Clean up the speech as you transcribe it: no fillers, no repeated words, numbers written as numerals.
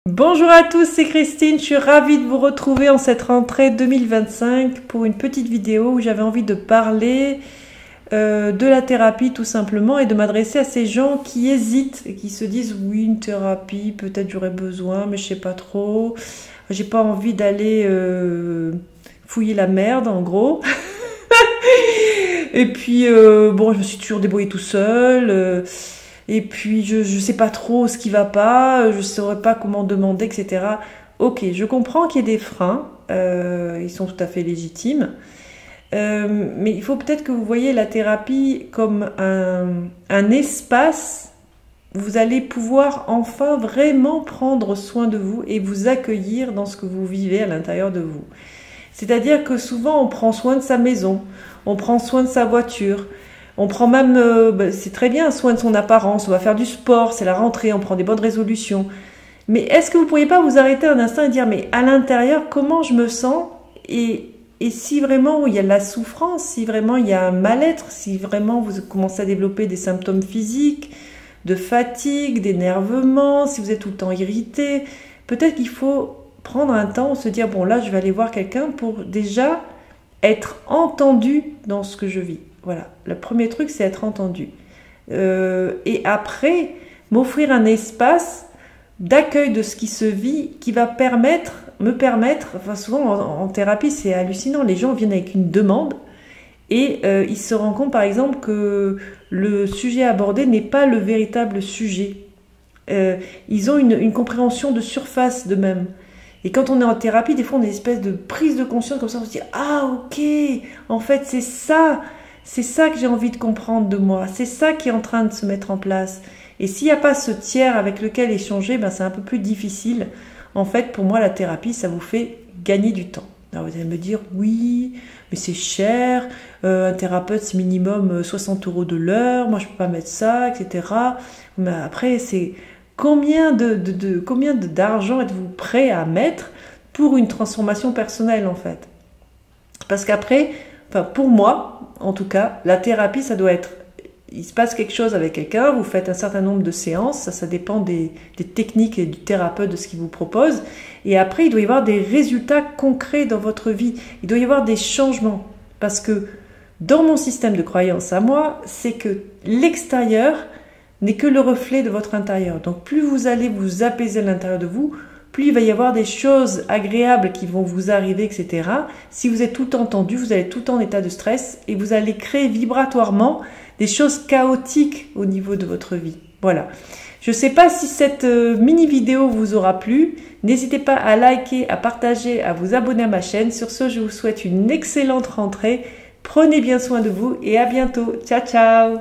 Bonjour à tous, c'est Christine, je suis ravie de vous retrouver en cette rentrée 2025 pour une petite vidéo où j'avais envie de parler de la thérapie tout simplement et de m'adresser à ces gens qui hésitent et qui se disent oui, une thérapie, peut-être j'aurais besoin mais je sais pas trop, j'ai pas envie d'aller fouiller la merde en gros. Et puis bon, je me suis toujours débrouillée tout seul. Et puis je sais pas trop ce qui va pas, je saurais pas comment demander, etc. Ok, je comprends qu'il y ait des freins, ils sont tout à fait légitimes, mais il faut peut-être que vous voyez la thérapie comme un espace où vous allez pouvoir enfin vraiment prendre soin de vous et vous accueillir dans ce que vous vivez à l'intérieur de vous. C'est-à-dire que souvent on prend soin de sa maison, on prend soin de sa voiture, on prend même, c'est très bien, soin de son apparence, on va faire du sport, c'est la rentrée, on prend des bonnes résolutions. Mais est-ce que vous ne pourriez pas vous arrêter un instant et dire, mais à l'intérieur, comment je me sens et si vraiment il y a de la souffrance, si vraiment il y a un mal-être, si vraiment vous commencez à développer des symptômes physiques, de fatigue, d'énervement, si vous êtes tout le temps irrité, peut-être qu'il faut prendre un temps, se dire, bon là je vais aller voir quelqu'un pour déjà être entendu dans ce que je vis. Voilà, le premier truc, c'est être entendu. Et après, m'offrir un espace d'accueil de ce qui se vit qui va me permettre, enfin souvent en thérapie, c'est hallucinant, les gens viennent avec une demande et ils se rendent compte, par exemple, que le sujet abordé n'est pas le véritable sujet. Ils ont une compréhension de surface d'eux-mêmes. Et quand on est en thérapie, des fois, on a une espèce de prise de conscience comme ça, on se dit « Ah, ok, en fait, c'est ça que j'ai envie de comprendre de moi, c'est ça qui est en train de se mettre en place. » Et s'il n'y a pas ce tiers avec lequel échanger, ben c'est un peu plus difficile. En fait, pour moi, la thérapie, ça vous fait gagner du temps. Alors vous allez me dire « Oui, mais c'est cher, un thérapeute, c'est minimum 60 € de l'heure, moi, je ne peux pas mettre ça, etc. » Mais après, c'est... Combien d'argent êtes-vous prêt à mettre pour une transformation personnelle en fait? Parce qu'après, enfin pour moi, en tout cas, la thérapie, ça doit être, il se passe quelque chose avec quelqu'un, vous faites un certain nombre de séances, ça dépend des techniques et du thérapeute, de ce qu'il vous propose, et après il doit y avoir des résultats concrets dans votre vie, il doit y avoir des changements, parce que dans mon système de croyance à moi, c'est que l'extérieur n'est que le reflet de votre intérieur. Donc plus vous allez vous apaiser à l'intérieur de vous, plus il va y avoir des choses agréables qui vont vous arriver, etc. Si vous êtes tout le temps tendu, vous allez tout le temps en état de stress et vous allez créer vibratoirement des choses chaotiques au niveau de votre vie. Voilà. Je ne sais pas si cette mini vidéo vous aura plu. N'hésitez pas à liker, à partager, à vous abonner à ma chaîne. Sur ce, je vous souhaite une excellente rentrée. Prenez bien soin de vous et à bientôt. Ciao, ciao!